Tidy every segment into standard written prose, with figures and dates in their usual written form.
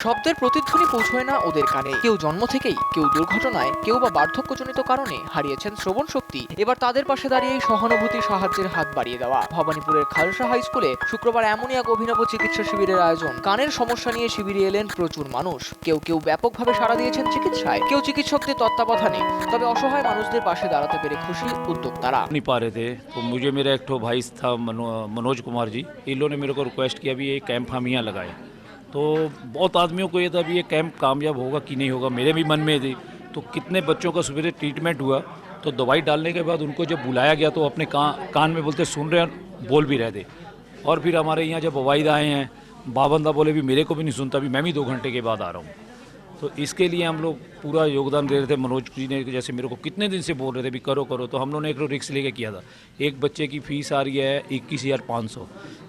শব্দের প্রতিধ্বনি পৌঁছয় না ওদের কানে। কেউ জন্ম থেকেই, কেউ দুর্ঘটনায়, কেউ বা বার্ধক্যজনিত কারণে হারিয়েছেন শ্রবণ শক্তি। এবার তাদের পাশে দাঁড়িয়েই সহানুভূতি সাহায্যের হাত বাড়িয়ে দেওয়া। ভবানীপুরের খালসা হাই স্কুলে শুক্রবার এমনই এক অভিনব চিকিৎসা শিবিরের আয়োজন। কানের সমস্যা নিয়ে শিবিরে এলেন প্রচুর মানুষ। কেউ কেউ ব্যাপকভাবে সাড়া দিয়েছেন চিকিৎসায়, কেউ চিকিৎসকদের তত্ত্বাবধানে। তবে অসহায় মানুষদের পাশে দাঁড়াতে পেরে খুশি উদ্যোক্তারা। नहीं पा रहे थे तो मुझे मेरा एक ठो भाई था मनोज कुमार जी, इन लोगों ने मेरे को रिक्वेस्ट किया भी ये कैंप हम यहाँ लगाए। तो बहुत आदमियों को ये था भी ये कैंप कामयाब होगा कि नहीं होगा, मेरे भी मन में थी। तो कितने बच्चों का सवेरे ट्रीटमेंट हुआ, तो दवाई डालने के बाद उनको जब बुलाया गया तो अपने कान में बोलते सुन रहे हैं, बोल भी रहे थे। और फिर हमारे यहाँ जब अवाइद आए हैं, बाबंदा बोले भी मेरे को भी नहीं सुनता, भी मैं भी 2 घंटे के बाद आ रहा हूँ। तो इसके लिए हम लोग पूरा योगदान दे रहे थे। मनोज जी ने जैसे मेरे को कितने दिन से बोल रहे थे भी करो करो, तो हम लोगों ने एक रिक्स लेके किया था। एक बच्चे की फ़ीस आ रही है 21,500।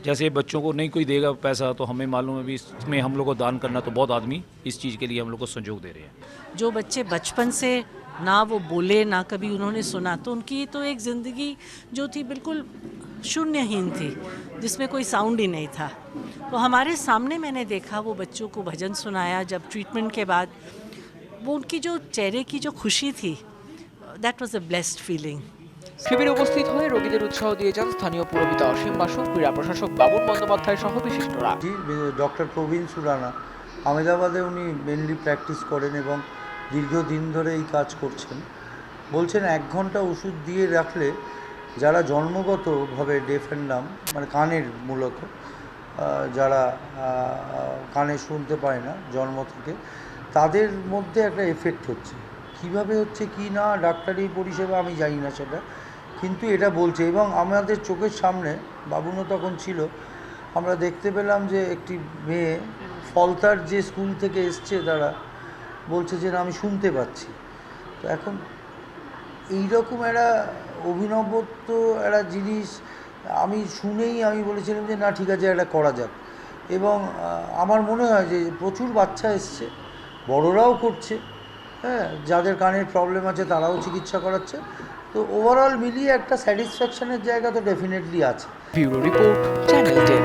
जैसे बच्चों को नहीं कोई देगा पैसा, तो हमें मालूम है भी इसमें हम लोग को दान करना, तो बहुत आदमी इस चीज़ के लिए हम लोग को सहयोग दे रहे हैं। जो बच्चे बचपन से ना वो बोले ना कभी उन्होंने सुना, तो उनकी तो एक ज़िंदगी जो थी बिल्कुल शून्यहीन थी, जिसमें कोई साउंड ही नहीं था। तो हमारे सामने मैंने देखा वो बच्चों को भजन सुनाया जब ट्रीटमेंट के बाद, वो उनकी जो चेहरे की जो खुशी थी, that was a blessed feeling. শিবিরে উপস্থিত হয়ে রোগীদের উৎসাহ দিয়ে যান স্থানীয় পুরপিতা অসীম বাসু, ক্রীড়া প্রশাসক বাবুল বন্দ্যোপাধ্যায় সহ বিশিষ্টরা। ডক্টর প্রবীণ সুরানা আহমেদাবাদে উনি মেনলি প্র্যাকটিস করেন এবং দীর্ঘদিন ধরে এই কাজ করছেন। বলছেন 1 ঘন্টা ওষুধ দিয়ে রাখলে যারা জন্মগতভাবে ডেফ অ্যান্ড ডাম্ব, মানে কানের মূলত যারা কানে শুনতে পায় না জন্ম থেকে, তাদের মধ্যে একটা এফেক্ট হচ্ছে। কিভাবে হচ্ছে কি না ডাক্তারি পরিষেবা আমি জানি না সেটা, কিন্তু এটা বলছে। এবং আমাদের চোখের সামনে, বাবুনও তখন ছিল, আমরা দেখতে পেলাম যে একটি মেয়ে ফলতার যে স্কুল থেকে এসছে, তারা বলছে যে না আমি শুনতে পাচ্ছি। তো এখন এইরকম একটা অভিনবত্ব একটা জিনিস আমি শুনেই আমি বলেছিলাম যে না ঠিক আছে এটা করা যাক। এবং আমার মনে হয় যে প্রচুর বাচ্চা এসছে, বড়রাও করছে, হ্যাঁ, যাদের কানের প্রবলেম আছে তারাও চিকিৎসা করাচ্ছে। তো ওভারঅল মিলিয়ে একটা স্যাটিসফ্যাকশনের জায়গা তো ডেফিনেটলি আছে। Bureau report, channel 10।